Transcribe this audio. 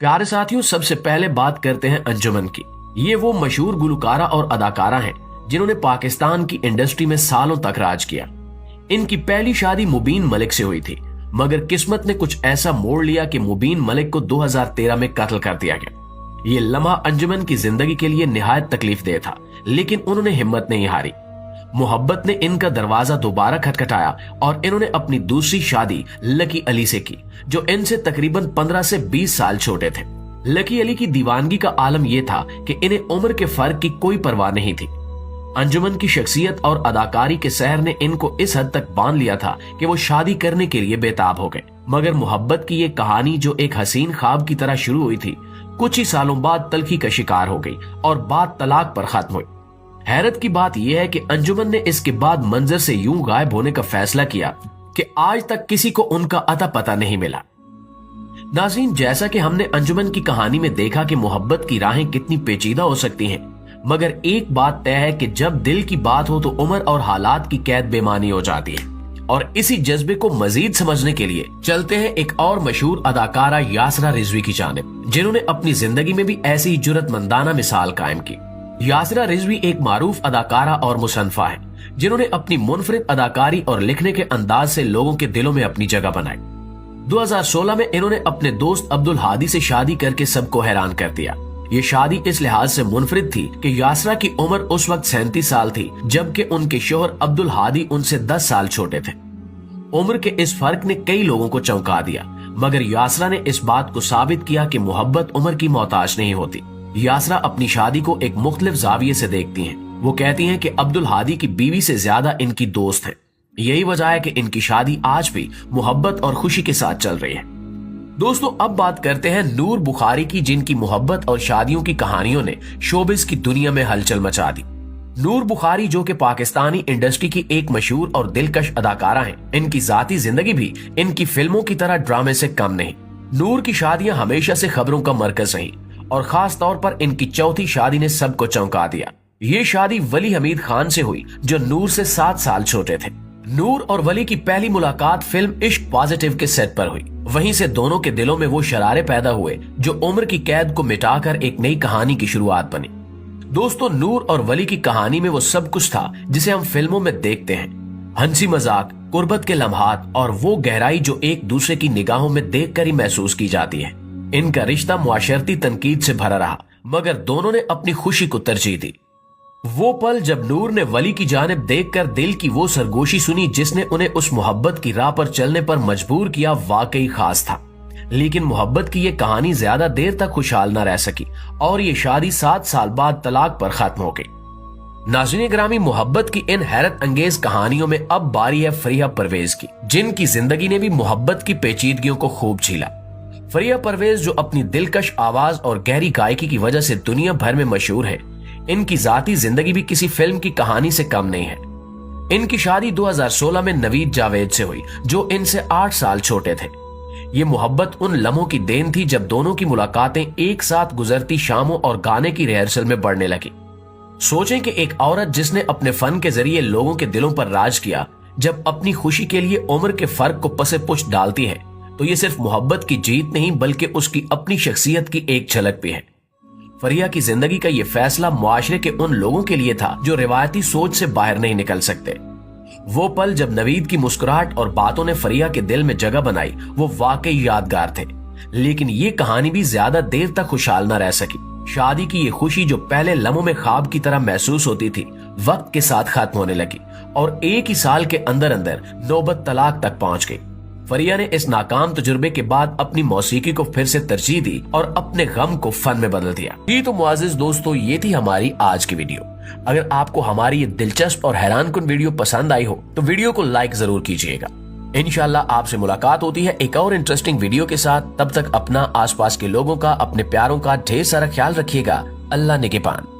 प्यारे साथियों, सबसे पहले बात करते हैं अंजुमन की। ये वो मशहूर गुलकारा और अदाकारा हैं जिन्होंने पाकिस्तान की इंडस्ट्री में सालों तक राज किया। इनकी पहली शादी मुबीन मलिक से हुई थी, मगर किस्मत ने कुछ ऐसा मोड़ लिया कि मुबीन मलिक को 2013 में कत्ल कर दिया गया। ये लम्हा अंजुमन की जिंदगी के लिए निहायत तकलीफदेह था, लेकिन उन्होंने हिम्मत नहीं हारी। मोहब्बत ने इनका दरवाजा दोबारा खटखटाया और इन्होंने अपनी दूसरी शादी लकी अली से की, जो इनसे तकरीबन 15 से 20 साल छोटे थे। लकी अली की दीवानगी का आलम यह था कि इन्हें उम्र के फर्क की कोई परवाह नहीं थी। अंजुमन की शख्सियत और अदाकारी के सहर ने इनको इस हद तक बांध लिया था कि वो शादी करने के लिए बेताब हो गए। मगर मोहब्बत की ये कहानी, जो एक हसीन ख्वाब की तरह शुरू हुई थी, कुछ ही सालों बाद तल्खी का शिकार हो गई और बात तलाक पर खत्म हुई। हैरत की बात यह है कि अंजुमन ने इसके बाद मंजर से यूं गायब होने का फैसला किया कि आज तक किसी को उनका अता पता नहीं मिला। नाज़रीन, जैसा कि हमने अंजुमन की कहानी में देखा कि मोहब्बत की राहें कितनी पेचीदा हो सकती हैं, मगर एक बात तय है कि जब दिल की बात हो तो उम्र और हालात की कैद बेमानी हो जाती है। और इसी जज्बे को मजीद समझने के लिए चलते हैं एक और मशहूर अदाकारा यासरा रिजवी की जानिब, जिन्होंने अपनी जिंदगी में भी ऐसी ही जुर्रतमंदाना मिसाल कायम की। यासरा रिजवी एक मारूफ अदाकारा और मुसन्फा है, जिन्होंने अपनी मुनफरिद अदाकारी और लिखने के अंदाज से लोगों के दिलों में अपनी जगह बनाई। 2016 में इन्होंने अपने दोस्त अब्दुल हादी से शादी करके सबको हैरान कर दिया। ये शादी इस लिहाज से मुनफरिद थी कि यासरा की उम्र उस वक्त 37 साल थी, जबकि उनके शोहर अब्दुल हादी उनसे 10 साल छोटे थे। उम्र के इस फर्क ने कई लोगों को चौंका दिया, मगर यासरा ने इस बात को साबित किया कि मोहब्बत उम्र की मोहताज नहीं होती। यासरा अपनी शादी को एक मुख्तलिफ जाविये से देखती हैं। वो कहती हैं कि अब्दुल हादी की बीवी से ज्यादा इनकी दोस्त है। यही वजह है कि इनकी शादी आज भी मोहब्बत और खुशी के साथ चल रही है। दोस्तों, अब बात करते हैं नूर बुखारी की, जिनकी मोहब्बत और शादियों की कहानियों ने शोबिस की दुनिया में हलचल मचा दी। नूर बुखारी, जो कि पाकिस्तानी इंडस्ट्री की एक मशहूर और दिलकश अदाकारा हैं, इनकी जाती जिंदगी भी इनकी फिल्मों की तरह ड्रामे से कम नहीं। नूर की शादियां हमेशा से खबरों का मरकज रही और खास तौर पर इनकी चौथी शादी ने सबको चौंका दिया। ये शादी वली हमीद खान से हुई, जो नूर से 7 साल छोटे थे। नूर और वली की पहली मुलाकात फिल्म इश्क पॉजिटिव के सेट पर हुई। वहीं से दोनों के दिलों में वो शरारे पैदा हुए जो उम्र की कैद को मिटाकर एक नई कहानी की शुरुआत बनी। दोस्तों, नूर और वली की कहानी में वो सब कुछ था जिसे हम फिल्मों में देखते हैं। हंसी मजाक, कुर्बत के लम्हात और वो गहराई जो एक दूसरे की निगाहों में देखकर ही महसूस की जाती है। इनका रिश्ता मुआशरती तनकीद से भरा रहा, मगर दोनों ने अपनी खुशी को तरजीह दी। वो पल जब नूर ने वली की जानिब देखकर दिल की वो सरगोशी सुनी जिसने उन्हें उस मोहब्बत की राह पर चलने पर मजबूर किया, वाकई खास था। लेकिन मोहब्बत की ये कहानी ज्यादा देर तक खुशहाल न रह सकी और ये शादी 7 साल बाद तलाक पर खत्म हो गई। नाज़रीन ग्रामी, मोहब्बत की इन हैरत अंगेज कहानियों में अब बारी है फरिया परवेज की, जिनकी जिंदगी ने भी मोहब्बत की पेचीदगियों को खूब झीला। फरिया परवेज, जो अपनी दिलकश आवाज और गहरी गायकी की वजह से दुनिया भर में मशहूर है, इनकी जाती जिंदगी भी किसी फिल्म की कहानी से कम नहीं है। इनकी शादी 2016 में नवीद जावेद से हुई, जो इनसे 8 साल छोटे थे। ये मोहब्बत उन लम्हों की देन थी जब दोनों की मुलाकातें एक साथ गुजरती शामों और गाने की रिहर्सल में बढ़ने लगी। सोचें कि एक औरत जिसने अपने फन के जरिए लोगों के दिलों पर राज किया, जब अपनी खुशी के लिए उम्र के फर्क को पसे पुष्ट डालती है, तो ये सिर्फ मोहब्बत की जीत नहीं बल्कि उसकी अपनी शख्सियत की एक झलक भी है। फरिया की जिंदगी का ये फैसला मुआशरे के उन लोगों के लिए था जो रिवायती सोच से बाहर नहीं निकल सकते। वो पल जब नवीद की मुस्कुराहट और बातों ने फरिया के दिल में जगह बनाई, वो वाकई यादगार थे। लेकिन ये कहानी भी ज्यादा देर तक खुशहाल न रह सकी। शादी की ये खुशी जो पहले लम्हों में ख्वाब की तरह महसूस होती थी, वक्त के साथ खत्म होने लगी और एक ही साल के अंदर अंदर नौबत तलाक तक पहुंच गई। फरिया ने इस नाकाम तजुर्बे के बाद अपनी मौसीकी को फिर से तरजीह दी और अपने गम को फन में बदल दिया। जी तो मुआज़िज़ दोस्तों, ये थी हमारी आज की वीडियो। अगर आपको हमारी ये दिलचस्प और हैरानकुन वीडियो पसंद आई हो तो वीडियो को लाइक जरूर कीजिएगा। इंशाल्लाह आपसे मुलाकात होती है एक और इंटरेस्टिंग वीडियो के साथ। तब तक अपना, आसपास के लोगों का, अपने प्यारों का ढेर सारा ख्याल रखिएगा। अल्लाह निगहबान।